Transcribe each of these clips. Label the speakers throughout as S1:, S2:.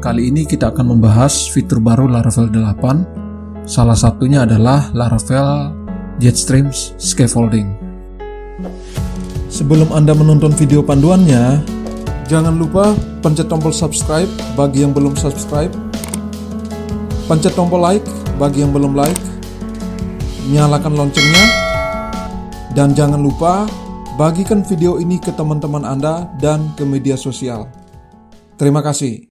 S1: Kali ini kita akan membahas fitur baru Laravel 8. Salah satunya adalah Laravel Jetstream Scaffolding. Sebelum Anda menonton video panduannya, jangan lupa pencet tombol subscribe bagi yang belum subscribe, pencet tombol like bagi yang belum like, nyalakan loncengnya, dan jangan lupa bagikan video ini ke teman-teman Anda dan ke media sosial. Terima kasih.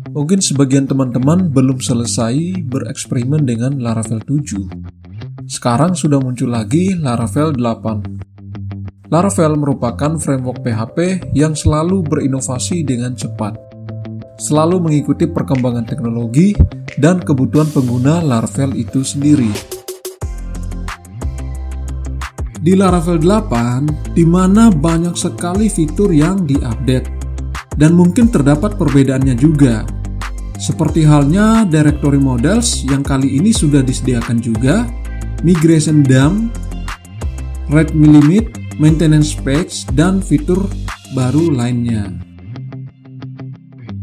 S1: Mungkin sebagian teman-teman belum selesai bereksperimen dengan Laravel 7. Sekarang sudah muncul lagi Laravel 8. Laravel merupakan framework PHP yang selalu berinovasi dengan cepat, selalu mengikuti perkembangan teknologi dan kebutuhan pengguna Laravel itu sendiri. Di Laravel 8, di mana banyak sekali fitur yang diupdate, dan mungkin terdapat perbedaannya juga. Seperti halnya directory models yang kali ini sudah disediakan juga, migration dump, read me limit, maintenance page, dan fitur baru lainnya.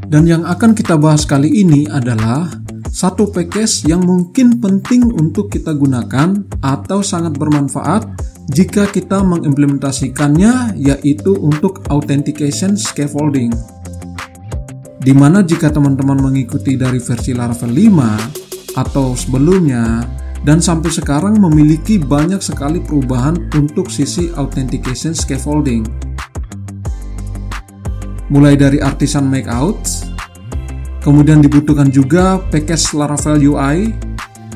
S1: Dan yang akan kita bahas kali ini adalah satu package yang mungkin penting untuk kita gunakan atau sangat bermanfaat jika kita mengimplementasikannya, yaitu untuk authentication scaffolding. Di mana jika teman-teman mengikuti dari versi Laravel 5 atau sebelumnya dan sampai sekarang memiliki banyak sekali perubahan untuk sisi authentication scaffolding. Mulai dari artisan makeout, kemudian dibutuhkan juga package Laravel UI,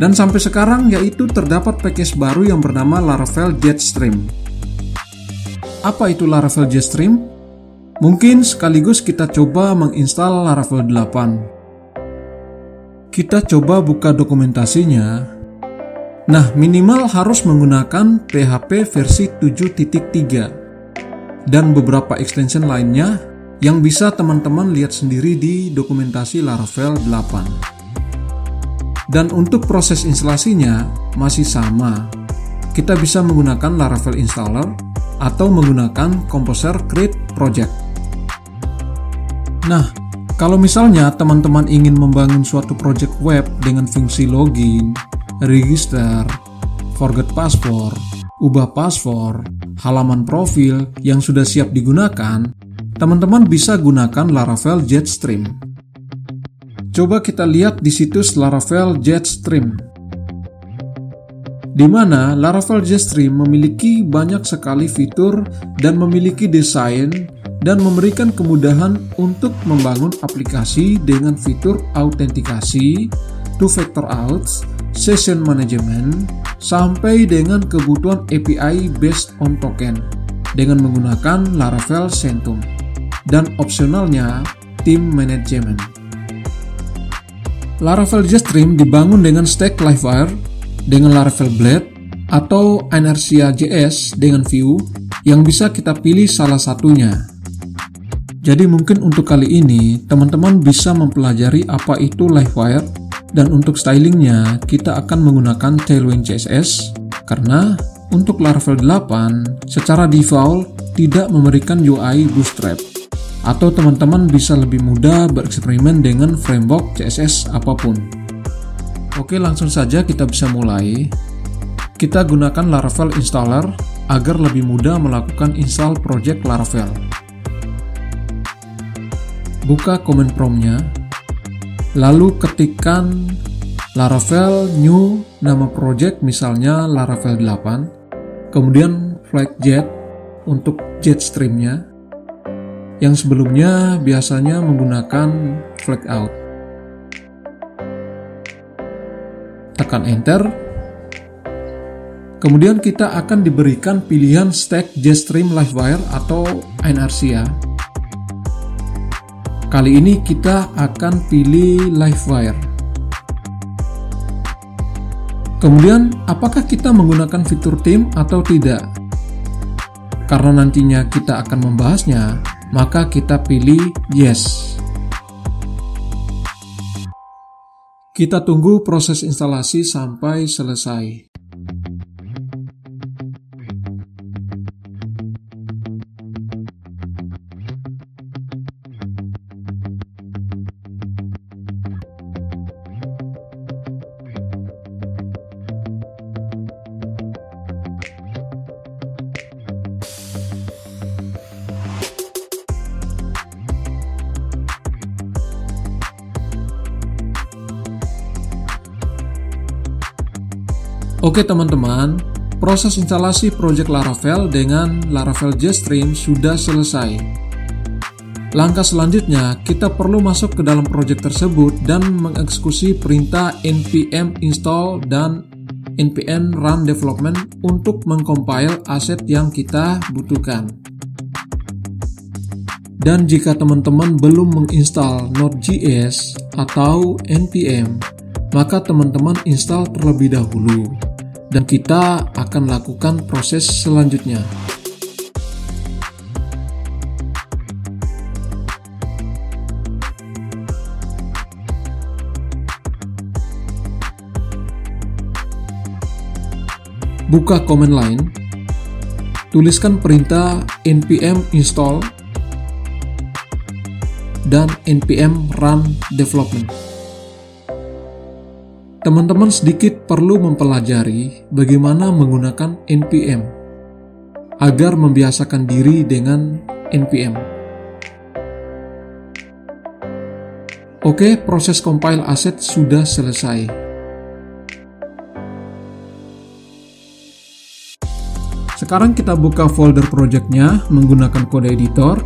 S1: dan sampai sekarang yaitu terdapat package baru yang bernama Laravel Jetstream. Apa itu Laravel Jetstream? Mungkin sekaligus kita coba menginstal Laravel 8. Kita coba buka dokumentasinya. Nah, minimal harus menggunakan PHP versi 7.3 dan beberapa extension lainnya yang bisa teman-teman lihat sendiri di dokumentasi Laravel 8. Dan untuk proses instalasinya masih sama. Kita bisa menggunakan Laravel Installer atau menggunakan Composer Create Project. Nah, kalau misalnya teman-teman ingin membangun suatu project web dengan fungsi login, register, forget password, ubah password, halaman profil yang sudah siap digunakan, teman-teman bisa gunakan Laravel Jetstream. Coba kita lihat di situs Laravel Jetstream, di mana Laravel Jetstream memiliki banyak sekali fitur dan memiliki desain dan memberikan kemudahan untuk membangun aplikasi dengan fitur autentikasi, two-factor auth, session management, sampai dengan kebutuhan API based on token dengan menggunakan Laravel Centum, dan opsionalnya team management. Laravel Jetstream dibangun dengan stack Livewire dengan Laravel Blade atau Inertia.js dengan Vue yang bisa kita pilih salah satunya. Jadi mungkin untuk kali ini teman-teman bisa mempelajari apa itu Livewire, dan untuk stylingnya kita akan menggunakan Tailwind CSS karena untuk Laravel 8 secara default tidak memberikan UI Bootstrap. Atau teman-teman bisa lebih mudah bereksperimen dengan framework CSS apapun. Oke, langsung saja kita bisa mulai. Kita gunakan Laravel Installer agar lebih mudah melakukan install project Laravel. Buka command prompt-nya, lalu ketikkan Laravel new nama project, misalnya Laravel 8, kemudian flag jet untuk Jetstream-nya, yang sebelumnya biasanya menggunakan flag out. Tekan enter. Kemudian kita akan diberikan pilihan stack Jetstream Livewire atau Inertia. Kali ini kita akan pilih Livewire. Kemudian apakah kita menggunakan fitur theme atau tidak? Karena nantinya kita akan membahasnya, maka kita pilih yes. Kita tunggu proses instalasi sampai selesai. Oke teman-teman, proses instalasi project Laravel dengan Laravel Jetstream sudah selesai. Langkah selanjutnya, kita perlu masuk ke dalam project tersebut dan mengeksekusi perintah npm install dan npm run development untuk mengcompile aset yang kita butuhkan. Dan jika teman-teman belum menginstal Node.js atau npm, maka teman-teman install terlebih dahulu. Dan kita akan lakukan proses selanjutnya. Buka command line, tuliskan perintah npm install dan npm run development. Teman-teman sedikit perlu mempelajari bagaimana menggunakan npm agar membiasakan diri dengan npm. Oke, proses compile aset sudah selesai. Sekarang kita buka folder project-nya menggunakan kode editor.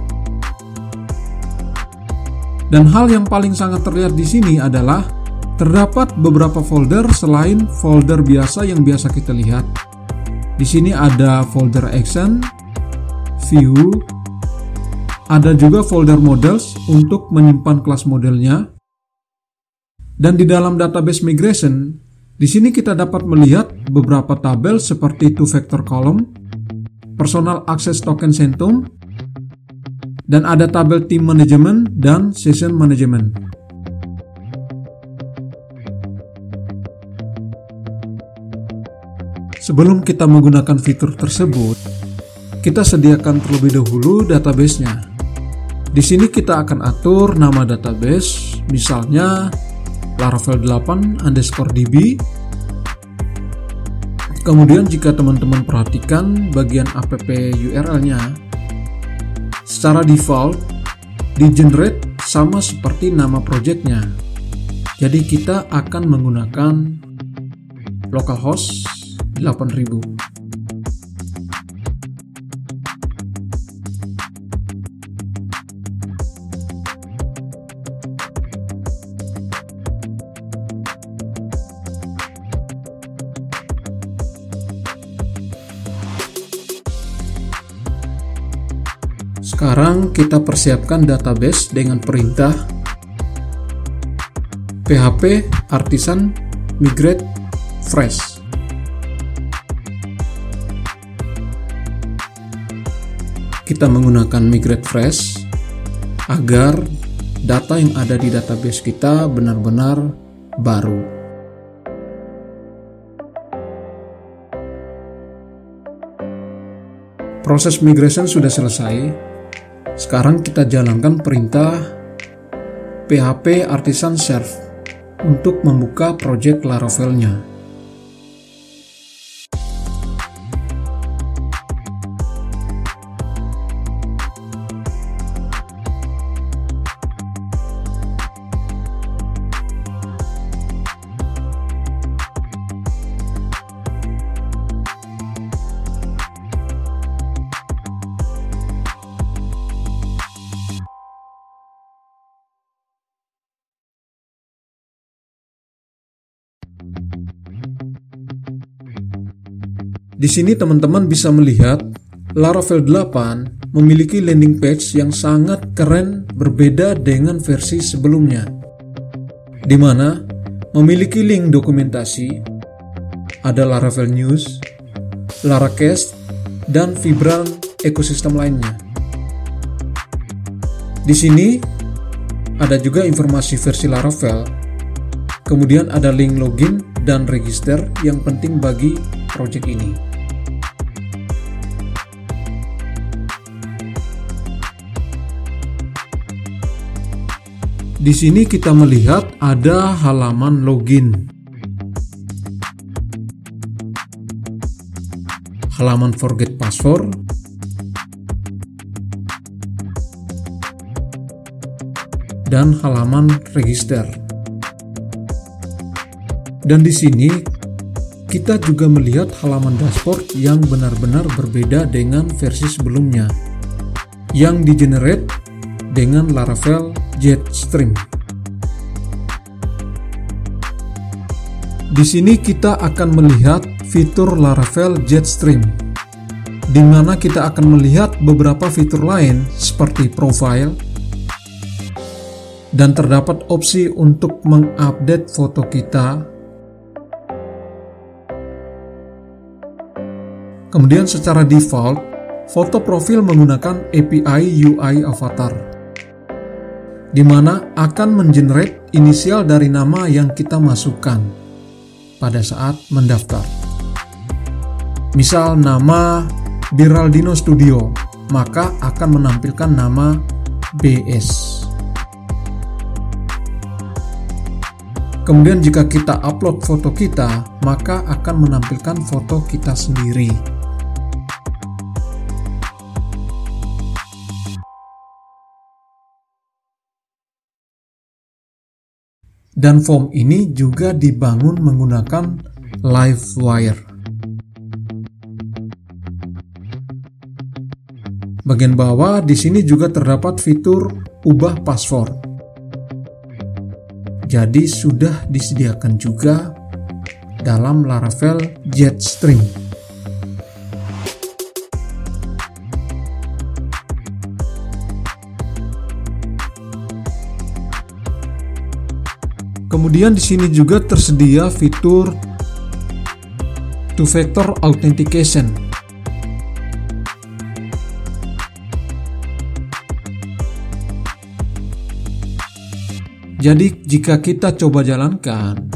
S1: Dan hal yang paling sangat terlihat di sini adalah terdapat beberapa folder selain folder biasa yang biasa kita lihat. Di sini ada folder action, view, ada juga folder models untuk menyimpan kelas modelnya. Dan di dalam database migration, di sini kita dapat melihat beberapa tabel seperti two-factor column, personal access token centum, dan ada tabel team management dan session management. Sebelum kita menggunakan fitur tersebut, kita sediakan terlebih dahulu database-nya. Di sini kita akan atur nama database, misalnya Laravel 8_db. Kemudian jika teman-teman perhatikan bagian app URL-nya, secara default di-generate sama seperti nama project-nya. Jadi kita akan menggunakan localhost 8000. Sekarang kita persiapkan database dengan perintah php artisan migrate fresh. Kita menggunakan migrate fresh agar data yang ada di database kita benar-benar baru. Proses migration sudah selesai. Sekarang kita jalankan perintah php artisan serve untuk membuka project Laravel-nya. Di sini teman-teman bisa melihat Laravel 8 memiliki landing page yang sangat keren berbeda dengan versi sebelumnya, di mana memiliki link dokumentasi, ada Laravel News, Laracast, dan Vibrant ekosistem lainnya. Di sini ada juga informasi versi Laravel, kemudian ada link login dan register yang penting bagi project ini. Di sini kita melihat ada halaman login, halaman forget password, dan halaman register. Dan di sini kita juga melihat halaman dashboard yang benar-benar berbeda dengan versi sebelumnya, yang di-generate dengan Laravel Jetstream. Di sini kita akan melihat fitur Laravel Jetstream, di mana kita akan melihat beberapa fitur lain seperti profile, dan terdapat opsi untuk mengupdate foto kita. Kemudian secara default, foto profil menggunakan API UI Avatar, di mana akan mengenerate inisial dari nama yang kita masukkan pada saat mendaftar. Misal nama Biraldino Studio, maka akan menampilkan nama BS. Kemudian jika kita upload foto kita, maka akan menampilkan foto kita sendiri. Dan form ini juga dibangun menggunakan Livewire. Bagian bawah di sini juga terdapat fitur ubah password. Jadi sudah disediakan juga dalam Laravel Jetstream. Kemudian di sini juga tersedia fitur two-factor authentication. Jadi jika kita coba jalankan,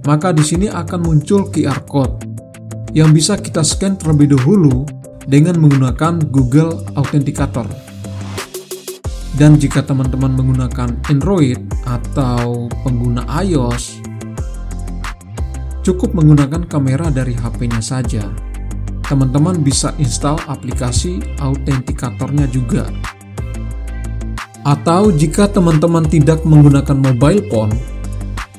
S1: maka di sini akan muncul QR code yang bisa kita scan terlebih dahulu dengan menggunakan Google Authenticator. Dan jika teman-teman menggunakan Android atau pengguna iOS, cukup menggunakan kamera dari HP-nya saja. Teman-teman bisa install aplikasi Authenticator-nya juga. Atau jika teman-teman tidak menggunakan mobile phone,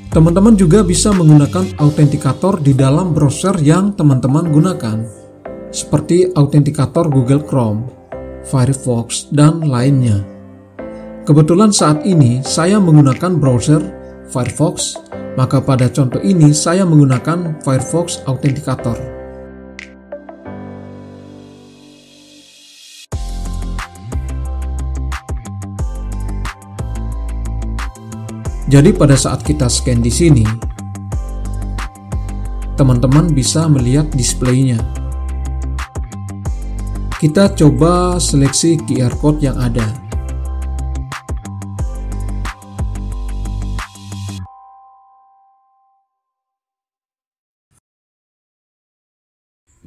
S1: teman-teman juga bisa menggunakan Authenticator di dalam browser yang teman-teman gunakan, seperti Authenticator Google Chrome, Firefox, dan lainnya. Kebetulan saat ini saya menggunakan browser Firefox, maka pada contoh ini saya menggunakan Firefox Authenticator. Jadi pada saat kita scan di sini, teman-teman bisa melihat displaynya. Kita coba seleksi QR code yang ada.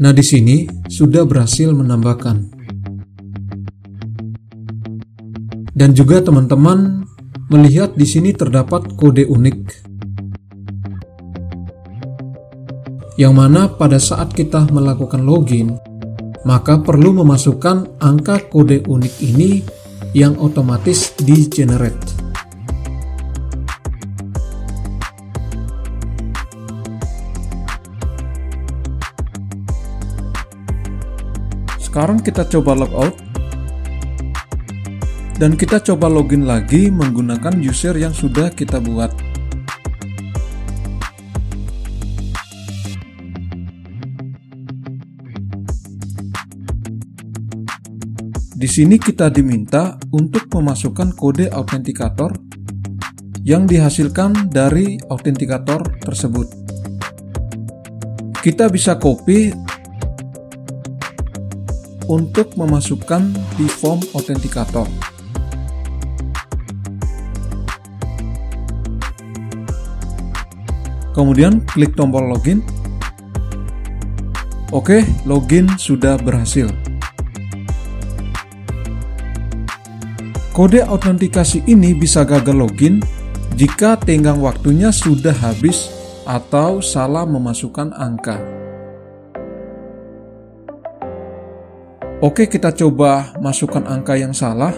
S1: Nah, di sini sudah berhasil menambahkan. Dan juga teman-teman melihat di sini terdapat kode unik, yang mana pada saat kita melakukan login, maka perlu memasukkan angka kode unik ini yang otomatis di-generate. Sekarang kita coba logout. Dan kita coba login lagi menggunakan user yang sudah kita buat. Di sini kita diminta untuk memasukkan kode autentikator yang dihasilkan dari autentikator tersebut. Kita bisa copy untuk memasukkan di form autentikator. Kemudian klik tombol login. Oke, login sudah berhasil. Kode autentikasi ini bisa gagal login jika tenggang waktunya sudah habis atau salah memasukkan angka. Oke, kita coba masukkan angka yang salah.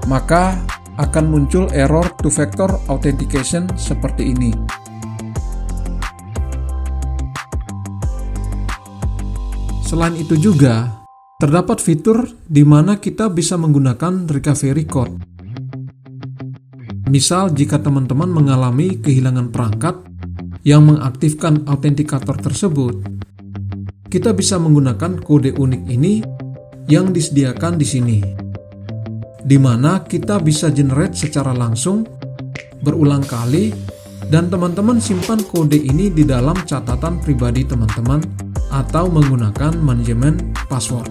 S1: Maka akan muncul error two-factor authentication seperti ini. Selain itu juga, terdapat fitur di mana kita bisa menggunakan recovery code. Misal jika teman-teman mengalami kehilangan perangkat yang mengaktifkan autentikator tersebut, kita bisa menggunakan kode unik ini yang disediakan di sini, di mana kita bisa generate secara langsung, berulang kali, dan teman-teman simpan kode ini di dalam catatan pribadi teman-teman atau menggunakan manajemen password.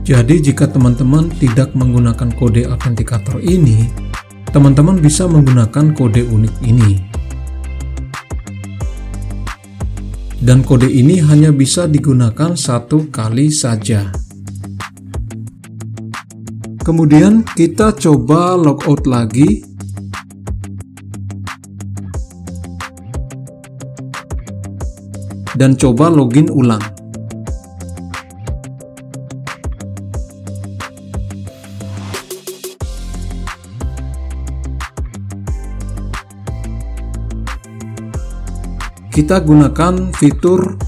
S1: Jadi jika teman-teman tidak menggunakan kode autentikator ini, teman-teman bisa menggunakan kode unik ini. Dan kode ini hanya bisa digunakan satu kali saja. Kemudian kita coba logout lagi. Dan coba login ulang. Kita gunakan fitur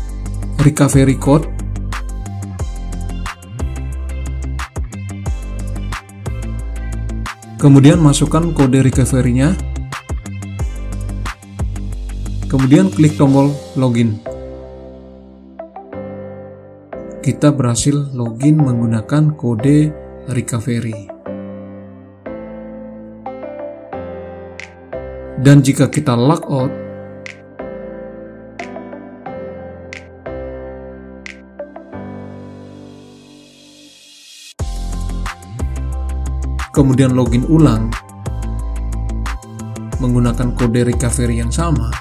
S1: recovery code. Kemudian masukkan kode recovery-nya. Kemudian klik tombol login. Kita berhasil login menggunakan kode recovery. Dan jika kita logout, kemudian login ulang menggunakan kode recovery yang sama,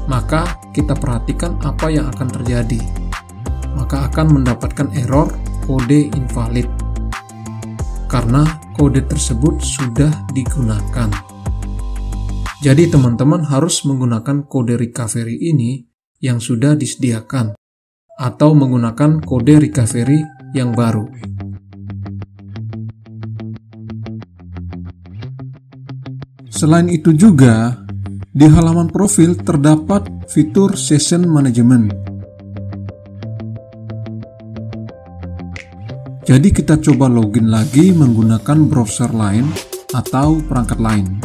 S1: maka kita perhatikan apa yang akan terjadi. Maka akan mendapatkan error kode invalid karena kode tersebut sudah digunakan. Jadi teman-teman harus menggunakan kode recovery ini yang sudah disediakan atau menggunakan kode recovery yang baru. Selain itu juga, di halaman profil terdapat fitur Session Management. Jadi kita coba login lagi menggunakan browser lain atau perangkat lain.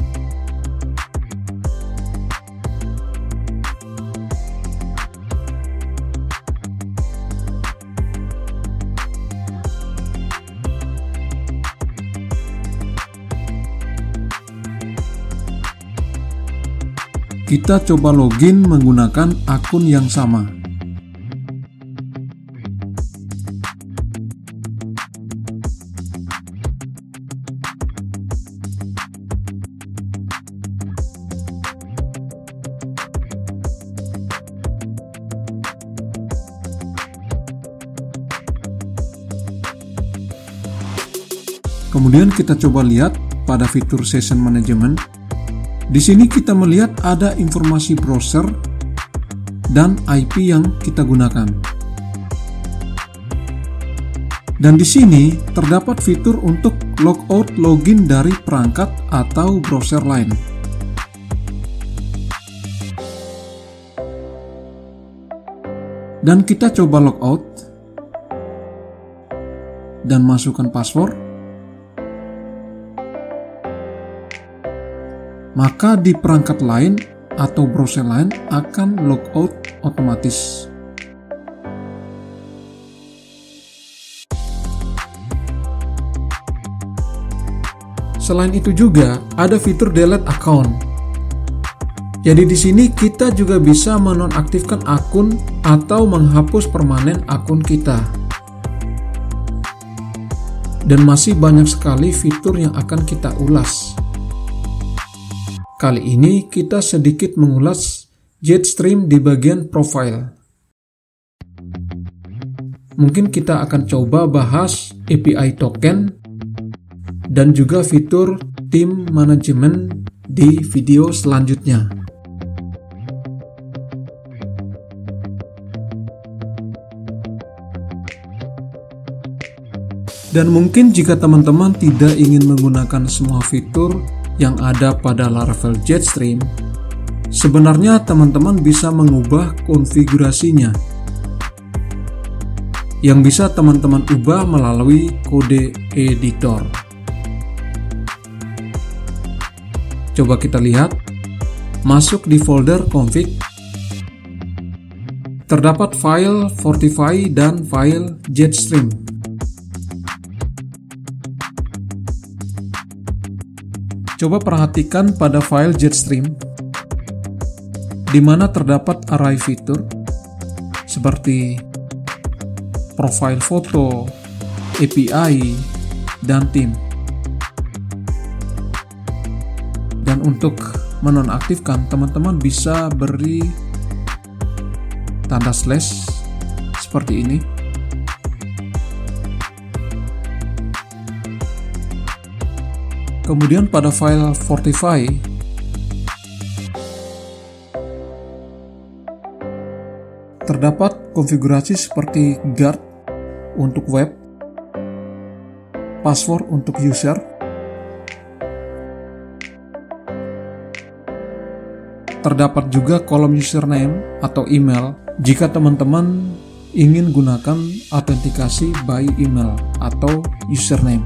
S1: Kita coba login menggunakan akun yang sama. Kemudian kita coba lihat pada fitur Session Management. Di sini kita melihat ada informasi browser dan IP yang kita gunakan. Dan di sini terdapat fitur untuk logout login dari perangkat atau browser lain. Dan kita coba logout dan masukkan password. Maka di perangkat lain atau browser lain akan logout otomatis. Selain itu juga ada fitur delete account. Jadi di sini kita juga bisa menonaktifkan akun atau menghapus permanen akun kita. dan masih banyak sekali fitur yang akan kita ulas. Kali ini kita sedikit mengulas Jetstream di bagian profile. Mungkin kita akan coba bahas API token dan juga fitur tim manajemen di video selanjutnya. Dan mungkin jika teman-teman tidak ingin menggunakan semua fitur yang ada pada Laravel Jetstream, sebenarnya teman-teman bisa mengubah konfigurasinya, yang bisa teman-teman ubah melalui kode editor. Coba kita lihat, masuk di folder config, terdapat file Fortify dan file Jetstream. Coba perhatikan pada file Jetstream, di mana terdapat array fitur seperti profile foto, API, dan tim. Dan untuk menonaktifkan, teman-teman bisa beri tanda slash seperti ini. Kemudian pada file Fortify, terdapat konfigurasi seperti guard untuk web, password untuk user, terdapat juga kolom username atau email jika teman-teman ingin gunakan autentikasi by email atau username.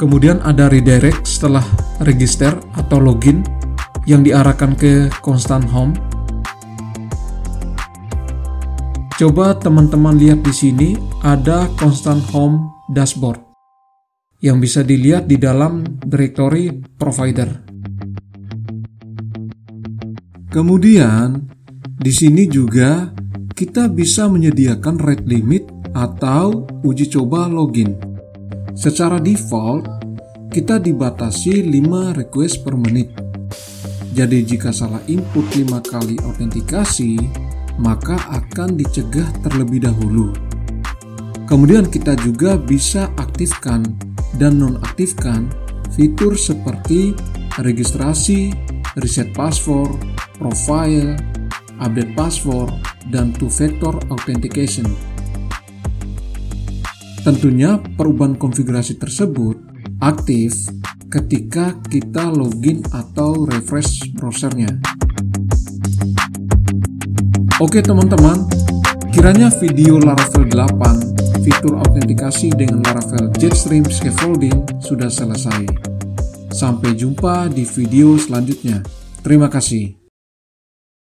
S1: Kemudian ada redirect setelah register atau login yang diarahkan ke constant home. Coba teman-teman lihat di sini ada constant home dashboard yang bisa dilihat di dalam directory provider. Kemudian di sini juga kita bisa menyediakan rate limit atau uji coba login. Secara default kita dibatasi 5 request per menit. Jadi jika salah input 5 kali autentikasi, maka akan dicegah terlebih dahulu. Kemudian kita juga bisa aktifkan dan nonaktifkan fitur seperti registrasi, reset password, profile, update password, dan two-factor authentication. Tentunya perubahan konfigurasi tersebut aktif ketika kita login atau refresh browsernya. Oke teman-teman, kiranya video Laravel 8 fitur autentikasi dengan Laravel Jetstream Scaffolding sudah selesai. Sampai jumpa di video selanjutnya. Terima kasih.